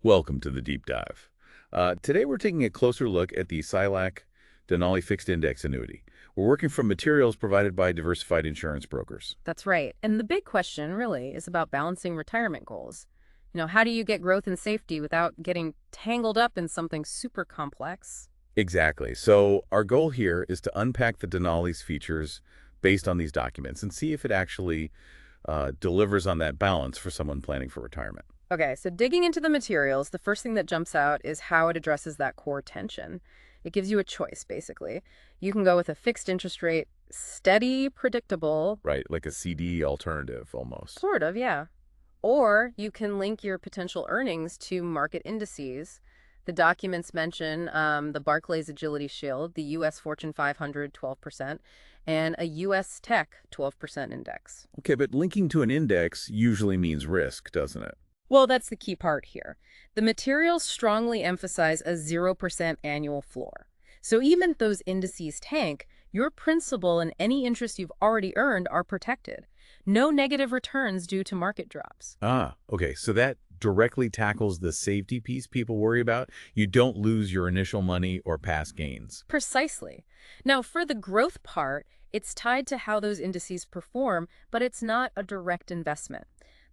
Welcome to the deep dive. Today we're taking a closer look at the SILAC Denali Fixed Index Annuity. We're working from materials provided by Diversified Insurance Brokers. That's right. And the big question really is about balancing retirement goals. How do you get growth and safety without getting tangled up in something super complex? Exactly. So our goal here is to unpack the Denali's features based on these documents and see if it actually delivers on that balance for someone planning for retirement. Okay, so digging into the materials, the first thing that jumps out is how it addresses that core tension. It gives you a choice, basically. You can go with a fixed interest rate, steady, predictable, Right, like a CD alternative almost. sort of, yeah. Or you can link your potential earnings to market indices. The documents mention the Barclays Agility Shield, the U.S. Fortune 500, 12%, and a U.S. Tech 12% index. Okay, but linking to an index usually means risk, doesn't it? Well, that's the key part here. The materials strongly emphasize a 0% annual floor. So even if those indices tank, your principal and any interest you've already earned are protected. No negative returns due to market drops. Ah, okay. So that directly tackles the safety piece people worry about. You don't lose your initial money or past gains. Precisely. Now, for the growth part, it's tied to how those indices perform, but it's not a direct investment.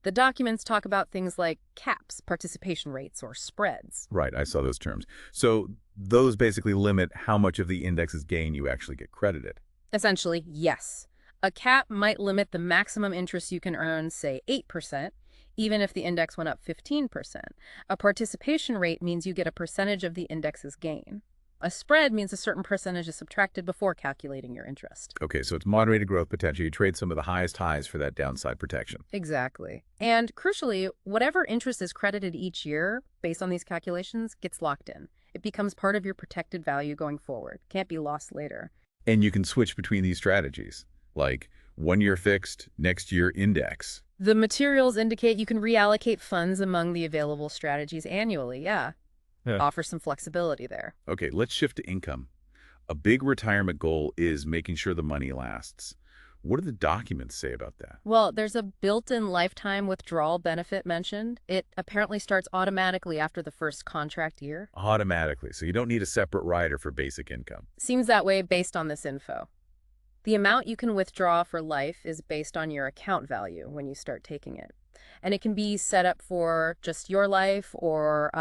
The documents talk about things like caps, participation rates, or spreads. Right, I saw those terms. So those basically limit how much of the index's gain you actually get credited. Essentially, yes. A cap might limit the maximum interest you can earn, say 8%, even if the index went up 15%. A participation rate means you get a percentage of the index's gain. A spread means a certain percentage is subtracted before calculating your interest. Okay, so it's moderated growth potential. You trade some of the highest highs for that downside protection. Exactly. And crucially, whatever interest is credited each year based on these calculations gets locked in. It becomes part of your protected value going forward. Can't be lost later. And you can switch between these strategies, like 1 year fixed, next year index. The materials indicate you can reallocate funds among the available strategies annually, yeah. Offer some flexibility there. Okay, let's shift to income. A big retirement goal is making sure the money lasts. What do the documents say about that? Well, there's a built-in lifetime withdrawal benefit mentioned. It apparently starts automatically after the first contract year. Automatically, so you don't need a separate rider for basic income. Seems that way based on this info. The amount you can withdraw for life is based on your account value when you start taking it. And it can be set up for just your life or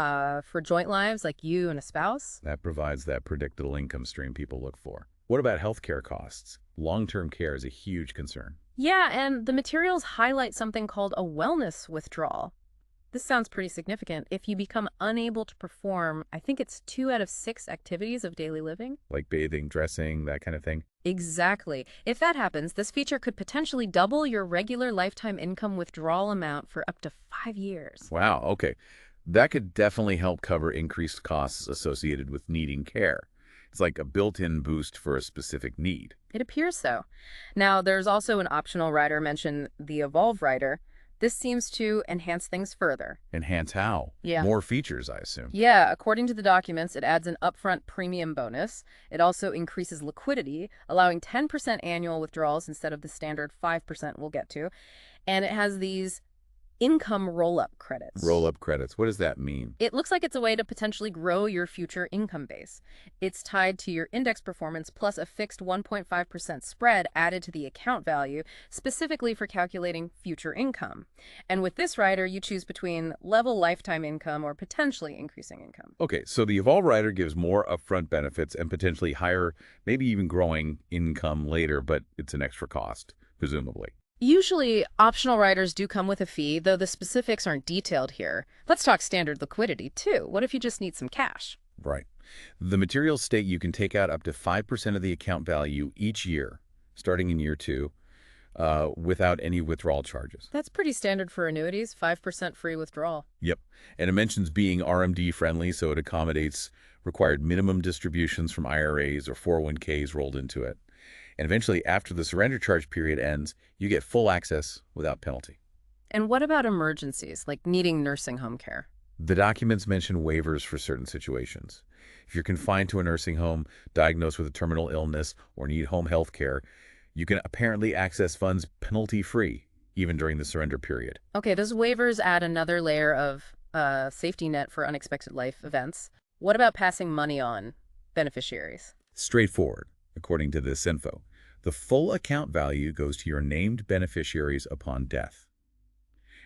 for joint lives like you and a spouse. That provides that predictable income stream people look for. What about healthcare costs? Long-term care is a huge concern. Yeah, and the materials highlight something called a wellness withdrawal. This sounds pretty significant. If you become unable to perform, I think it's 2 out of 6 activities of daily living. Like bathing, dressing, that kind of thing. Exactly. If that happens, this feature could potentially double your regular lifetime income withdrawal amount for up to 5 years. Wow, okay. That could definitely help cover increased costs associated with needing care. It's like a built-in boost for a specific need. It appears so. Now, there's also an optional rider mentioned, the Evolve rider. This seems to enhance things further. Enhance how? Yeah. More features, I assume. Yeah, according to the documents, it adds an upfront premium bonus. It also increases liquidity, allowing 10% annual withdrawals instead of the standard 5% we'll get to. And it has these income roll-up credits. Roll-up credits. What does that mean? It looks like it's a way to potentially grow your future income base. It's tied to your index performance plus a fixed 1.5% spread added to the account value, specifically for calculating future income. And with this rider, you choose between level lifetime income or potentially increasing income. Okay, so the Evolve rider gives more upfront benefits and potentially higher, maybe even growing income later, but it's an extra cost, presumably. Usually, optional riders do come with a fee, though the specifics aren't detailed here. Let's talk standard liquidity, too. What if you just need some cash? Right. The materials state you can take out up to 5% of the account value each year, starting in year 2, without any withdrawal charges. That's pretty standard for annuities, 5% free withdrawal. Yep. And it mentions being RMD-friendly, so it accommodates required minimum distributions from IRAs or 401ks rolled into it. And eventually, after the surrender charge period ends, you get full access without penalty. And what about emergencies, like needing nursing home care? The documents mention waivers for certain situations. If you're confined to a nursing home, diagnosed with a terminal illness, or need home health care, you can apparently access funds penalty-free, even during the surrender period. Okay, those waivers add another layer of a safety net for unexpected life events. What about passing money on beneficiaries? Straightforward, according to this info. The full account value goes to your named beneficiaries upon death.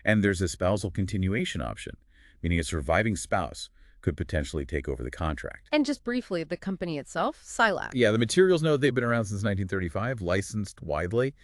And there's a spousal continuation option, meaning a surviving spouse could potentially take over the contract. And just briefly, the company itself, SILAC. Yeah, the materials note they've been around since 1935, licensed widely,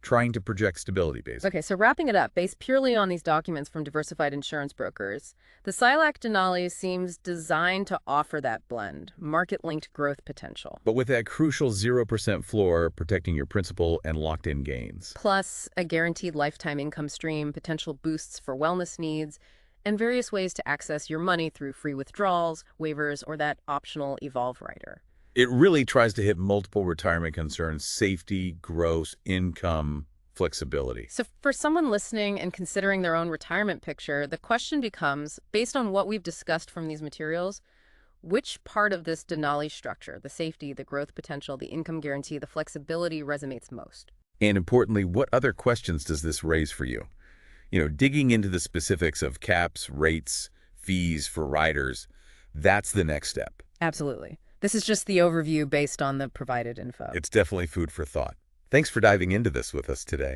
trying to project stability, basically. Okay, so wrapping it up, based purely on these documents from Diversified Insurance Brokers, the SILAC Denali seems designed to offer that blend, market-linked growth potential. But with that crucial 0% floor protecting your principal and locked-in gains. Plus a guaranteed lifetime income stream, potential boosts for wellness needs, and various ways to access your money through free withdrawals, waivers, or that optional Evolve rider. It really tries to hit multiple retirement concerns: safety, gross, income, flexibility. So for someone listening and considering their own retirement picture, the question becomes, based on what we've discussed from these materials, which part of this Denali structure, the safety, the growth potential, the income guarantee, the flexibility, resonates most? And importantly, what other questions does this raise for you? Digging into the specifics of caps, rates, fees for riders, that's the next step. Absolutely. This is just the overview based on the provided info. It's definitely food for thought. Thanks for diving into this with us today.